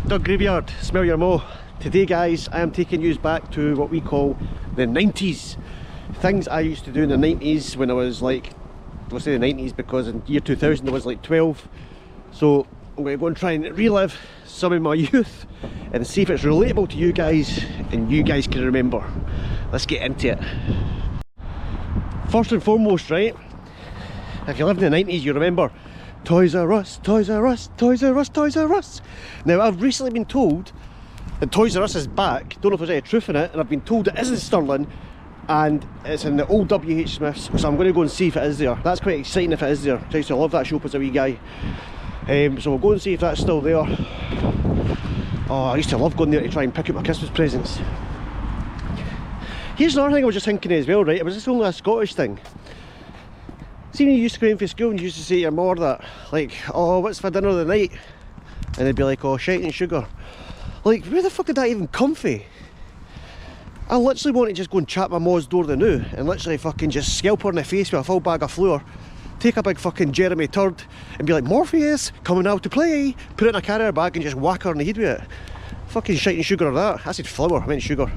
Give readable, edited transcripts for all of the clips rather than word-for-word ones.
Dog Graveyard, smell your mo. Today guys, I am taking you back to what we call the 90s. Things I used to do in the 90s when I was like, I'll say the 90s because in year 2000 I was like 12. So I'm going to go and try and relive some of my youth and see if it's relatable to you guys and you guys can remember. Let's get into it. First and foremost, right, if you lived in the 90s you remember Toys R Us, Toys R Us, Toys R Us, Toys R Us. Now I've recently been told that Toys R Us is back. Don't know if there's any truth in it, and I've been told it is in Stirling and it's in the old WH Smiths, so I'm going to go and see if it is there. That's quite exciting if it is there. I used to love that shop as a wee guy. So we'll go and see if that's still there. Oh, I used to love going there to try and pick up my Christmas presents. Here's another thing I was just thinking as well, right? It was just only a Scottish thing. See when you used to go in for school and you used to say to your mother that, like, oh, what's for dinner tonight? And they'd be like, oh, shite and sugar. Like, where the fuck did that even come from? I literally want to just go and chat my ma's door the new and literally fucking just scalp her in the face with a full bag of flour, take a big fucking Jeremy turd and be like, Morpheus, coming out to play, put it in a carrier bag and just whack her in the head with it. Fucking shite and sugar or that. I said flour, I meant sugar.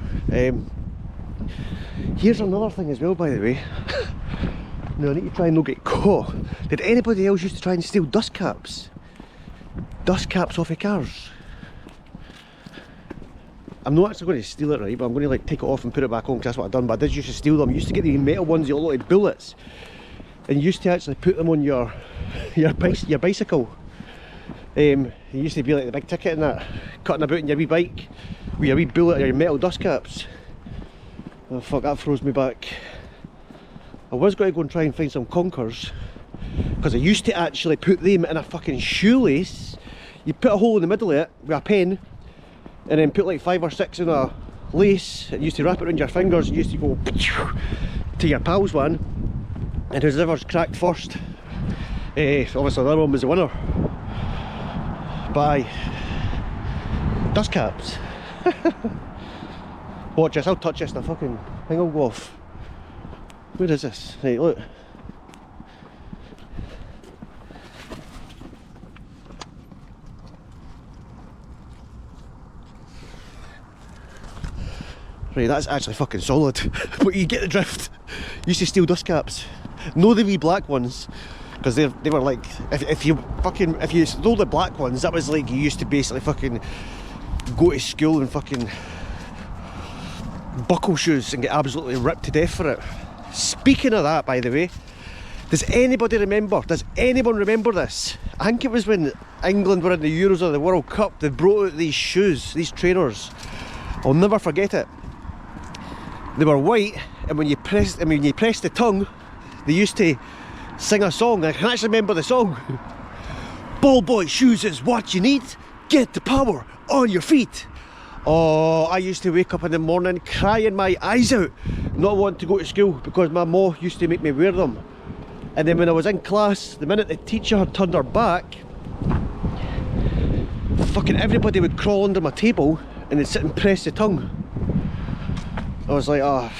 Here's another thing as well, by the way. Now I need to try and not get caught. Did anybody else used to try and steal dust caps? Dust caps off of cars? I'm not actually going to steal it, right, but I'm going to like take it off and put it back on because that's what I've done. But I did used to steal them. I used to get the metal ones, the look like bullets, and you used to actually put them on your bicycle. It used to be like the big ticket and that, cutting about in your wee bike with your wee bullet or your metal dust caps. Oh fuck, that throws me back. I was going to go and try and find some conkers because I used to actually put them in a fucking shoelace. You put a hole in the middle of it with a pen and then put like 5 or 6 in a lace and used to wrap it around your fingers and used to go to your pal's one, and whoever's cracked first, obviously the other one was the winner. By dust caps. Watch this, I'll touch this and the fucking thing will go off. Where is this? Right, look. Right, that's actually fucking solid. But you get the drift. Used to steal dust caps. No, the wee black ones, because they were like, if you stole the black ones, that was like you used to basically fucking go to school and fucking buckle shoes and get absolutely ripped to death for it. Speaking of that, by the way, does anybody remember, does anyone remember this? I think it was when England were in the Euros or the World Cup, they brought out these shoes, these trainers. I'll never forget it. They were white, and when you pressed the tongue, they used to sing a song. I can actually remember the song. Ball boy shoes is what you need. Get the power on your feet. Oh, I used to wake up in the morning crying my eyes out, not wanting to go to school because my mom used to make me wear them. And then when I was in class, the minute the teacher had turned her back, fucking everybody would crawl under my table and they'd sit and press the tongue. I was like, oh,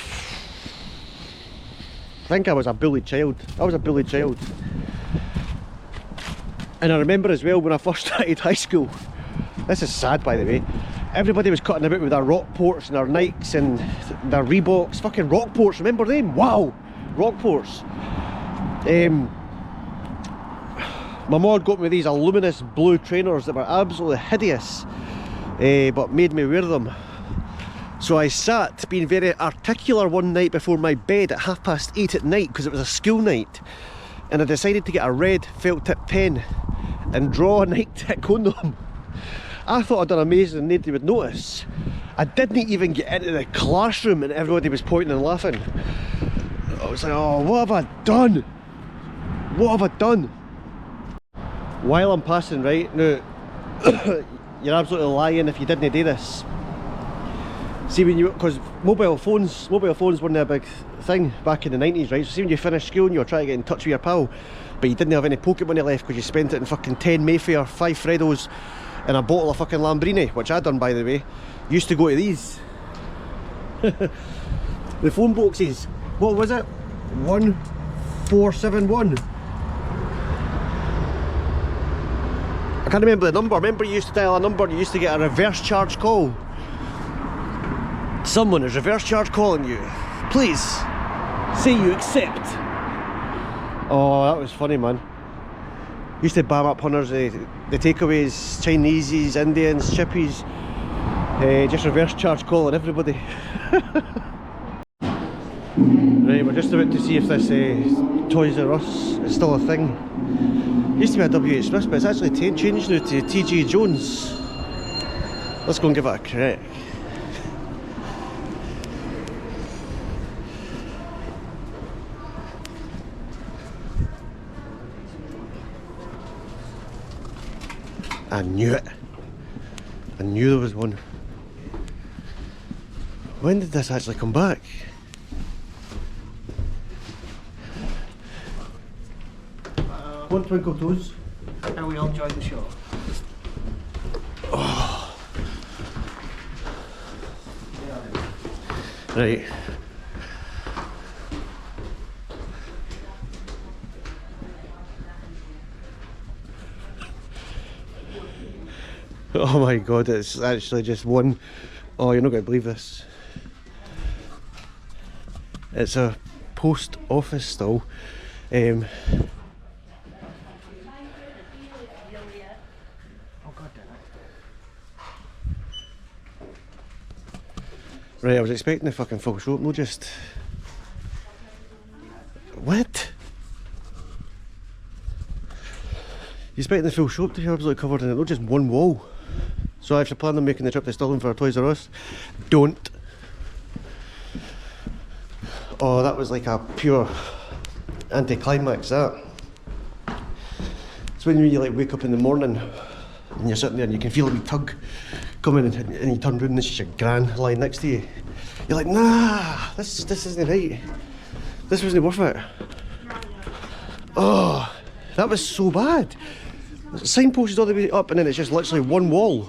I think I was a bullied child. I was a bullied child. And I remember as well when I first started high school, this is sad by the way, everybody was cutting about with their Rockports and their Nikes and their Reeboks. Fucking Rockports, remember them? Wow! Rockports. My mom got me these luminous blue trainers that were absolutely hideous, but made me wear them. So I sat being very articulate one night before my bed at 8:30 at night because it was a school night, and I decided to get a red felt tip pen and draw a night tick on them. I thought I'd done amazing and nobody would notice. I didn't even get into the classroom and everybody was pointing and laughing. I was like, oh, what have I done? What have I done? While I'm passing, right, now, you're absolutely lying if you didn't do this. See when you, because mobile phones weren't a big thing back in the 90s, right? So see when you finished school and you were trying to get in touch with your pal, but you didn't have any pocket money left because you spent it in fucking 10 Mayfair, 5 Freddos and a bottle of fucking Lambrini, which I done by the way. Used to go to these. The phone boxes, what was it? 1471. can't remember the number. Remember you used to dial a number and you used to get a reverse charge call? Someone is reverse charge calling you. Please, say you accept. Oh, that was funny, man. Used to bam up hunters, the takeaways, Chineses, Indians, chippies. Just reverse charge calling everybody. Right, we're just about to see if this Toys R Us is still a thing. Used to be a W.H. Smith, but it's actually changed now to T.J. Jones. Let's go and give it a crack. I knew it. I knew there was one. When did this actually come back? One twinkle toes. And we all enjoyed the show. Oh. Right. Oh my god, it's actually just one. Oh, you're not going to believe this. It's a post office still. Right, I was expecting the fucking full show, no just... What? You expecting the full shop to be absolutely covered in it, not just one wall. So if you're planning on making the trip to Stirling for a Toys R Us, don't. Oh, that was like a pure anticlimax, that. It's when you like wake up in the morning and you're sitting there and you can feel a wee tug coming and you turn around and it's just your gran lying next to you. You're like, nah, this isn't right. This wasn't worth it. Oh, that was so bad. Signpost is all the way up and then it's just literally one wall.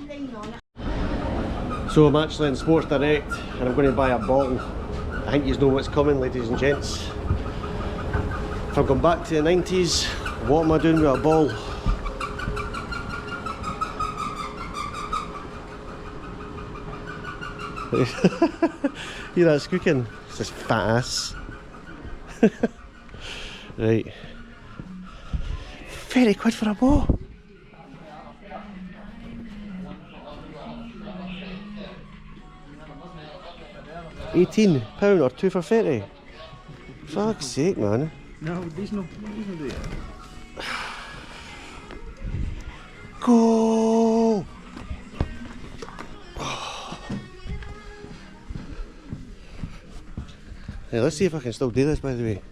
So I'm actually in Sports Direct and I'm going to buy a ball. I think you know what's coming, ladies and gents. If I'm going back to the 90s, what am I doing with a ball? Hear that squeaking? It's this fat ass. Right. £30 for a ball. £18 or 2 for 30. Fuck's sake, man. No, these no do it. Go! Hey, let's see if I can still do this, by the way.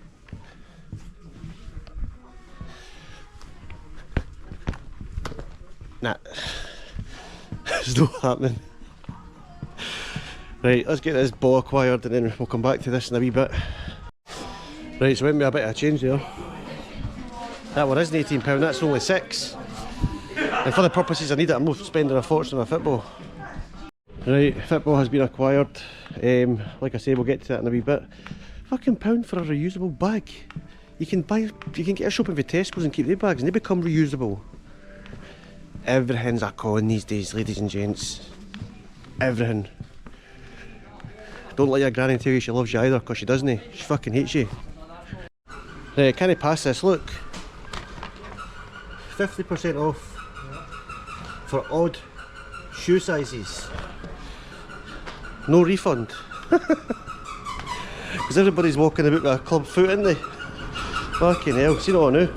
Nah. It's not happening. Right, let's get this ball acquired and then we'll come back to this in a wee bit. Right, so went me a bit of a change there. That one isn't £18, that's only 6. And for the purposes I need it, I'm not spending a fortune on a football. Right, football has been acquired. Like I say, we'll get to that in a wee bit. Fucking £1 for a reusable bag. You can get a shopping for Tesco's and keep their bags and they become reusable. Everything's a con these days, ladies and gents. Everything. Don't let your granny tell you she loves you either, because she doesn't. She fucking hates you. Right, can I pass this? Look. 50% off for odd shoe sizes. No refund. Because everybody's walking about with a club foot, isn't they? Fucking hell, seen it all now.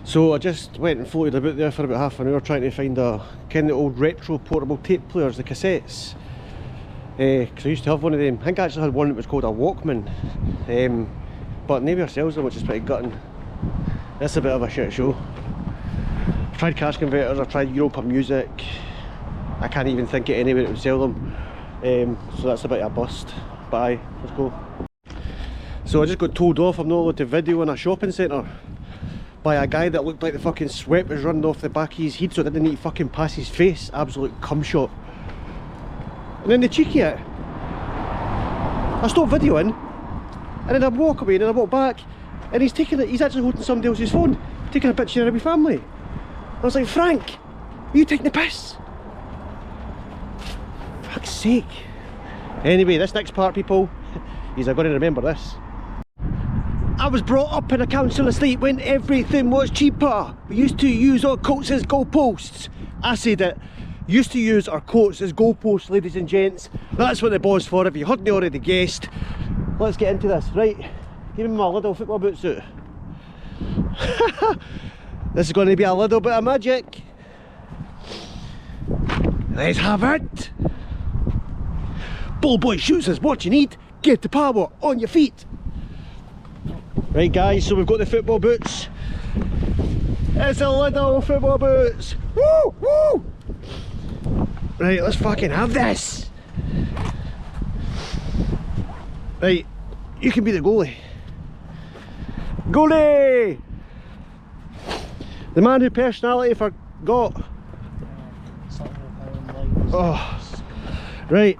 So I just went and floated about there for about half an hour trying to find a kind of old retro portable tape players, the cassettes. Because I used to have one of them. I think I actually had one that was called a Walkman. But nobody sells them, which is pretty gutting. That's a bit of a shit show. I've tried cash converters, I've tried Europa Music. I can't even think of anywhere that would sell them. So that's a bit of a bust. But aye, let's go. So I just got told off I'm not allowed to video in a shopping centre by a guy that looked like the fucking sweat was running off the back of his head, so I didn't need to fucking pass his face. Absolute cum shot. And then the cheeky it. I stopped videoing and then I walk away and then I walk back and he's actually holding somebody else's phone, taking a picture of my family. I was like, Frank, are you taking the piss? Fuck's sake. Anyway, this next part, people, you're going to remember this. I was brought up in a council estate when everything was cheaper. We used to use our coats as goalposts. I said it. Used to use our coats as goalposts, ladies and gents. That's what the ball's for, if you hadn't already guessed. Let's get into this. Right, give me my little football boot suit. This is going to be a little bit of magic. Let's have it. Ball boy shoes is what you need. Get the power on your feet. Right guys, so we've got the football boots. It's a little football boots. Woo! Woo! Right, let's fucking have this. Right, you can be the goalie. Goalie! The man who personality forgot. Oh, right.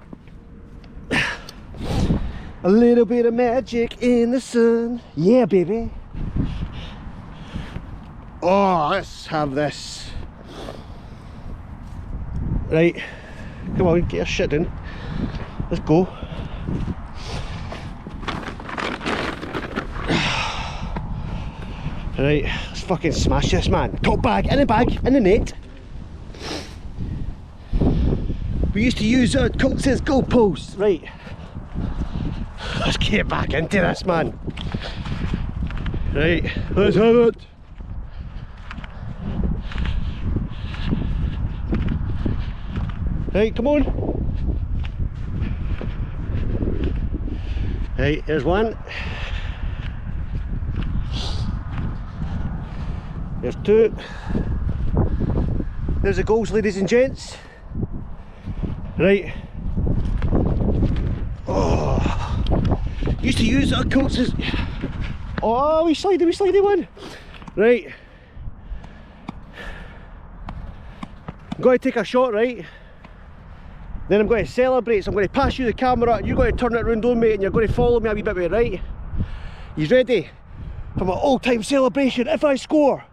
A little bit of magic in the sun. Yeah, baby. Oh, let's have this. Right. Come on, get your shit in. Let's go. Right, let's fucking smash this, man. Top bag, in the net. We used to use our coats as goalposts. Right. Let's get back into this, man. Right, let's have it. Right, come on. Right, there's one. There's two. There's the goals, ladies and gents. Right. Oh. Used to use our coats as... Oh, we slidey one. Right. I'm going to take a shot, right? Then I'm going to celebrate, so I'm going to pass you the camera, and you're going to turn it around on me, and you're going to follow me a wee bit way, right? You ready for my all-time celebration if I score?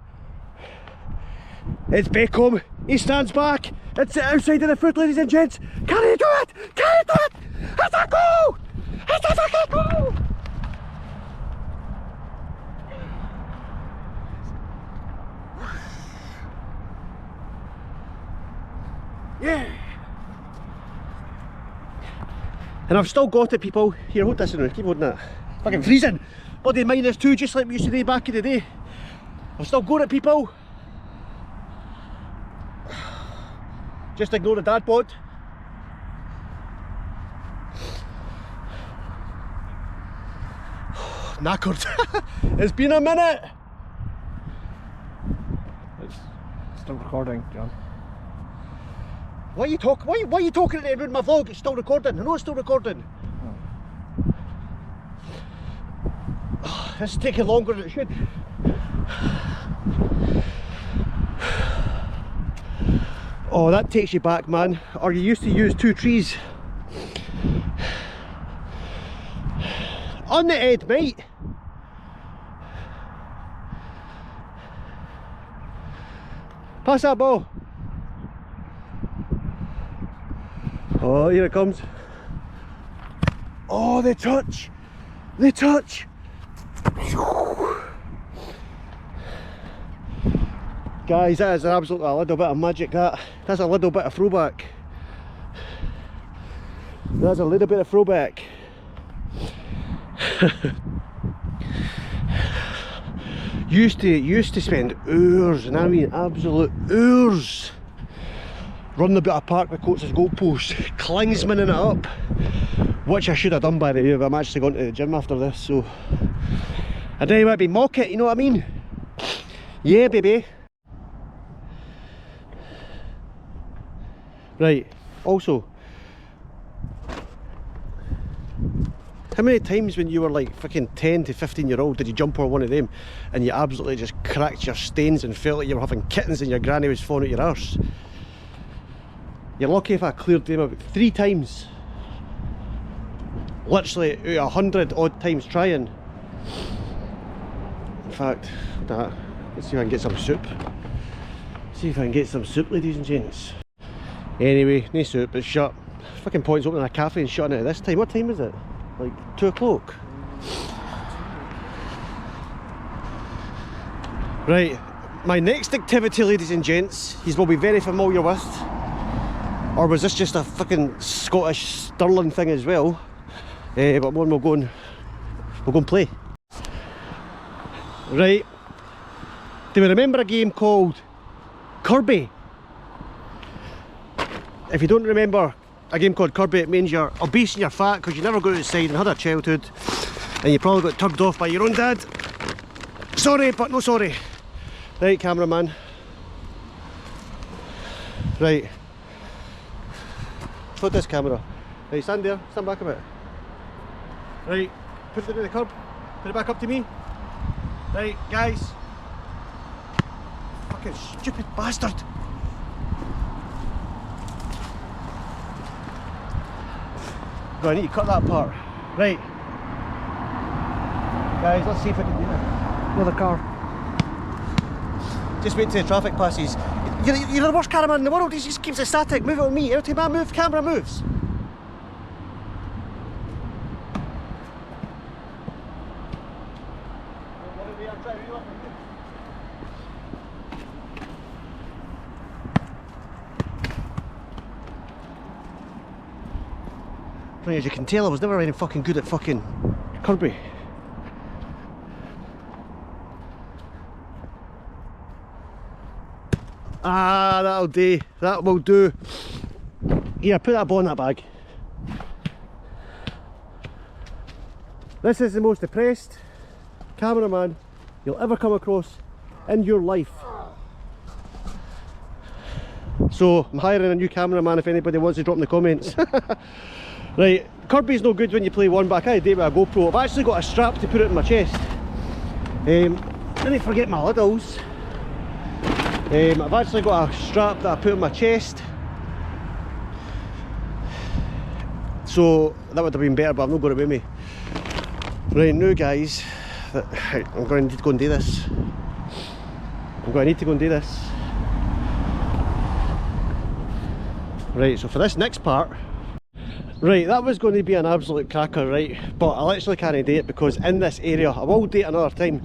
It's Beckham, he stands back, it's outside of the foot, ladies and gents. Can he do it? Can he do it? It's a goal! It's a fucking goal! Yeah! And I've still got it, people. Here, hold this in, keep holding that. Fucking freezing! Bloody -2, just like we used to do back in the day. I've still got it, people. Just ignore the dad bod. Knackered. It's been a minute. It's still recording, John. Why are you talking to me around my vlog? It's still recording. I know it's still recording. Oh, this is taking longer than it should. Oh, that takes you back, man. Or you used to use two trees. On the head, mate. Pass that ball. Oh, here it comes. Oh, the touch. The touch. Guys, that is absolutely a little bit of magic, that. That's a little bit of throwback. That's a little bit of throwback. used to spend hours, and I mean absolute hours, running about a park with coats as goalposts, klingsmaning it up, which I should have done by the way, but I'm actually going to the gym after this, so I don't want to be mock it, you know what I mean? Yeah, baby. Right, also, how many times when you were like fucking 10 to 15 year old did you jump on one of them and you absolutely just cracked your stains and felt like you were having kittens and your granny was falling out your arse? You're lucky if I cleared them about 3 times. Literally out of 100 odd times trying. In fact, let's see if I can get some soup. See if I can get some soup, ladies and gents. Anyway, no soup, it's shut. Fucking points opening a cafe and shutting it at this time. What time is it? Like 2 o'clock. Right, my next activity, ladies and gents, you will be very familiar with. Or was this just a fucking Scottish Stirling thing as well? But one we'll go and play. Right. Do we remember a game called Kirby? If you don't remember a game called Kirby, it means you're obese and you're fat because you never go outside and had a childhood, and you probably got tugged off by your own dad. Sorry, but no sorry. Right, cameraman. Right. Put this camera. Right, stand there, stand back a bit. Right, put it to the curb. Put it back up to me. Right, guys. Fucking stupid bastard. Right, I need to cut that part. Right. Guys, let's see if I can do it. Another car. Just wait till the traffic passes. You're the worst cameraman in the world. He just keeps it static. Move it on me. Every time I move, camera moves. As you can tell, I was never any fucking good at fucking Kirby. Ah, that'll do. That will do. Here, put that ball in that bag. This is the most depressed cameraman you'll ever come across in your life. So, I'm hiring a new cameraman if anybody wants to drop in the comments. Right, Kirby's no good when you play one, but I can't do it with a GoPro. I've actually got a strap to put it in my chest. Didn't forget my liddles. I've actually got a strap that I put in my chest. So that would have been better, but I've not got it with me. Right, now guys, I'm going to need to go and do this. I'm going to need to go and do this. Right, so for this next part, right, that was going to be an absolute cracker, right, but I literally can't do it because in this area, I will do it another time,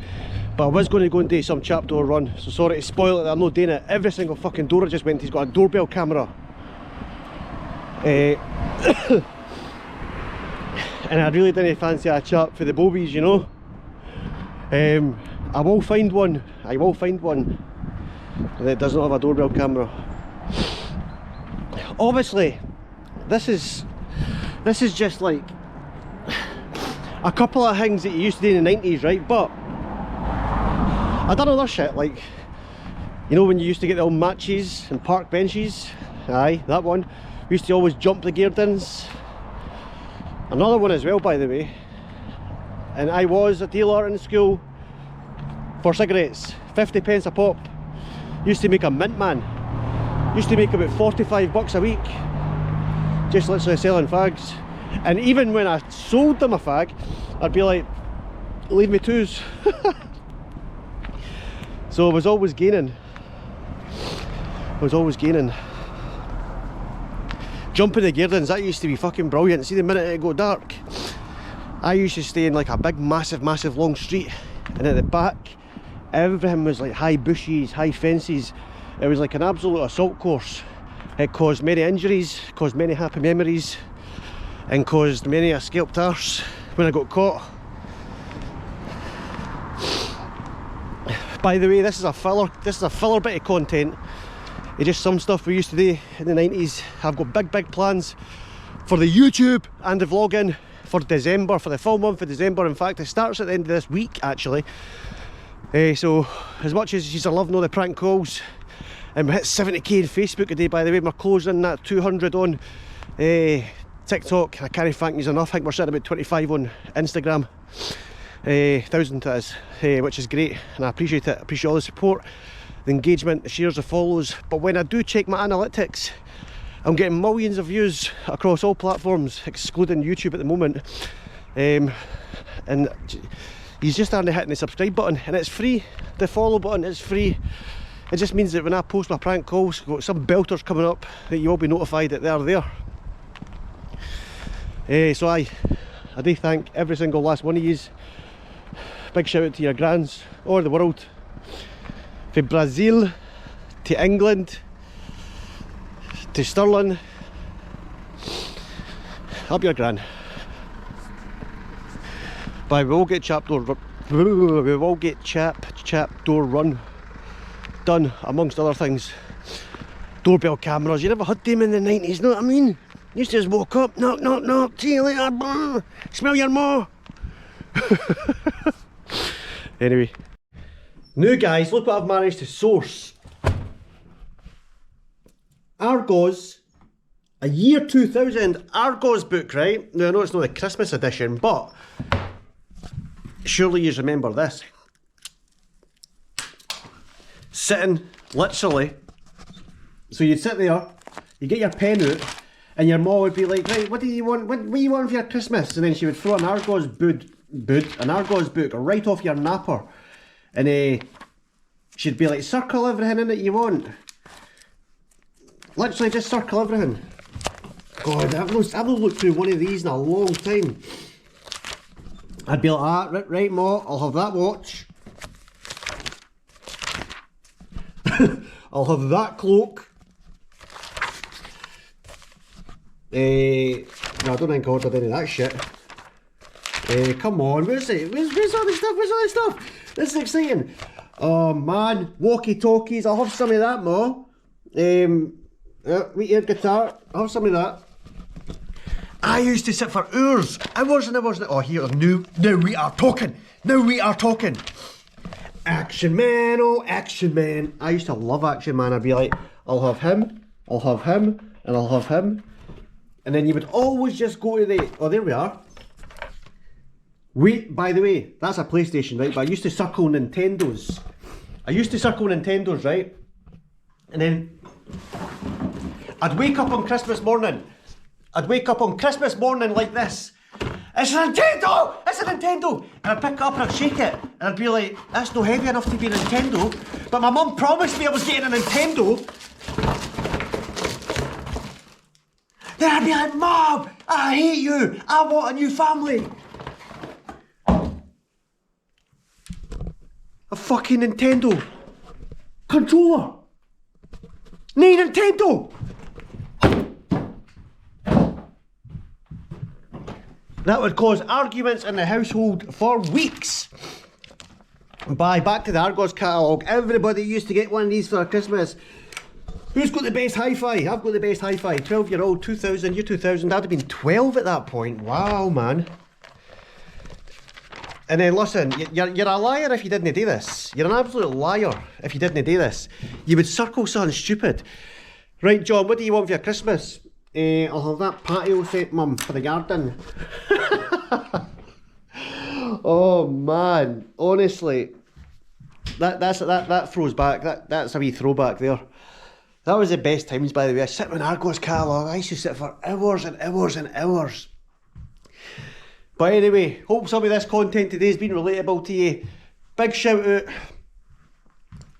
but I was going to go and do some trapdoor run, so sorry to spoil it that I'm not doing it. Every single fucking door I just went to, he's got a doorbell camera. And I really didn't fancy a chap for the bobies, you know. I will find one that does not have a doorbell camera. Obviously, this is just like a couple of things that you used to do in the 90s, right? But I done other shit, like, you know when you used to get the old matches and park benches? Aye, that one. We used to always jump the geardins. Another one as well, by the way. And I was a dealer in school for cigarettes, 50 pence a pop. Used to make a mint, man. Used to make about 45 bucks a week. Just literally selling fags. And even when I sold them a fag, I'd be like, leave me twos. So I was always gaining. Jumping the geardins, that used to be fucking brilliant. See, the minute it go dark, I used to stay in like a big massive long street, and at the back everything was like high bushes, high fences. It was like an absolute assault course. It caused many injuries, caused many happy memories, and caused many a scalped arse when I got caught. By the way, this is a filler bit of content. It's just some stuff we used to do in the 90s. I've got big plans for the YouTube and the vlogging for December, for the full month of December. In fact, it starts at the end of this week actually. So as much as you love all the prank calls, and we hit 70k on Facebook today, by the way. We're closing that 200 on TikTok. I can't thank you enough. I think we're sitting about 25 on Instagram. 1,000 that is, which is great, and I appreciate it. I appreciate all the support, the engagement, the shares, the follows. But when I do check my analytics, I'm getting millions of views across all platforms, excluding YouTube at the moment. And you just aren't hitting the subscribe button, and it's free. The follow button is free. it just means that when I post my prank calls, got some belters coming up, that you will be notified that they're there. So I do thank every single last one of yous. Big shout out to your grands all over the world. From Brazil to England to Stirling. Up your gran. But we will get chap door run done, amongst other things. Doorbell cameras, you never had them in the 90s, know what I mean? You used to just walk up, knock, knock, knock, see you later, blah, smell your maw. Anyway. Now guys, look what I've managed to source. Argos, a year 2000 Argos book, right? Now I know it's not the Christmas edition, but surely you remember this. Sitting, literally, so you'd sit there, you get your pen out, and your mom would be like, right, what do you want, what do you want for your Christmas? And then she would throw an Argos an Argos book right off your napper. And she'd be like, circle everything in it you want. Literally just circle everything. God, I've not looked through one of these in a long time. I'd be like, ah, right, Ma, I'll have that watch. I'll have that cloak. No, I don't think I ordered any of that shit. Come on, where's it? Where's all this stuff? Where's all this stuff? This is exciting. Oh man, walkie-talkies, I'll have some of that, Ma. Wheat ear guitar, I'll have some of that. I used to sit for hours and hours. Oh, here, now we are talking. Now we are talking. Action Man, oh Action Man. I used to love Action Man. I'd be like, I'll have him, and I'll have him. And then you would always just go to the, oh, there we are. By the way, that's a PlayStation, right? But I used to circle Nintendos. Right? And then I'd wake up on Christmas morning. Like this. It's a Nintendo! It's a Nintendo! And I'd pick it up and I'd shake it. And I'd be like, that's not heavy enough to be a Nintendo. But my mum promised me I was getting a Nintendo. Then I'd be like, Mom, I hate you. I want a new family. A fucking Nintendo controller. Nee, Nintendo. That would cause arguments in the household for weeks. Back to the Argos catalogue. Everybody used to get one of these for Christmas. Who's got the best hi-fi? I've got the best hi-fi. 12-year-old, 2000, year 2000. I'd have been 12 at that point. Wow, man. And then listen, you're a liar if you didn't do this. You're an absolute liar if you didn't do this. You would circle something stupid. Right, John, what do you want for your Christmas? I'll have that patio set, Mum, for the garden. Oh man, honestly, that throws back. That's a wee throwback there. That was the best times, by the way. I sit with an Argos catalogue. I used to sit for hours and hours and hours. But anyway, hope some of this content today has been relatable to you. Big shout out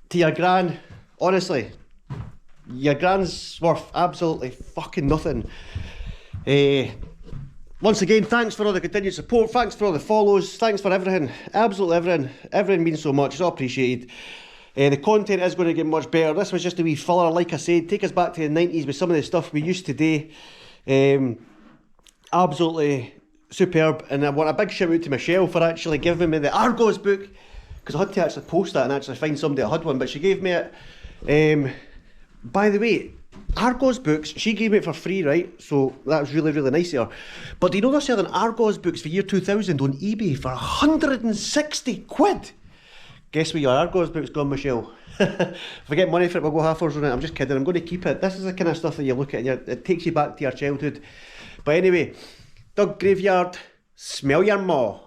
to your gran. Honestly, your gran's worth absolutely fucking nothing. Once again, thanks for all the continued support, thanks for all the follows, thanks for everything, absolutely everything. Everything means so much, it's all appreciated. The content is going to get much better. This was just a wee filler, like I said, take us back to the 90s with some of the stuff we used to do. Absolutely superb, and I want a big shout out to Michelle for actually giving me the Argos book, because I had to actually post that and actually find somebody that had one, but she gave me it. By the way, Argos books, she gave me it for free, right? So that was really, really nice of her. But do you know they're selling Argos books for year 2000 on eBay for 160 quid? Guess where your Argos book's gone, Michelle. If I get money for it, we'll go half-hours on it. I'm just kidding, I'm going to keep it. This is the kind of stuff that you look at and it takes you back to your childhood. But anyway, Dog Graveyard, smell your maw.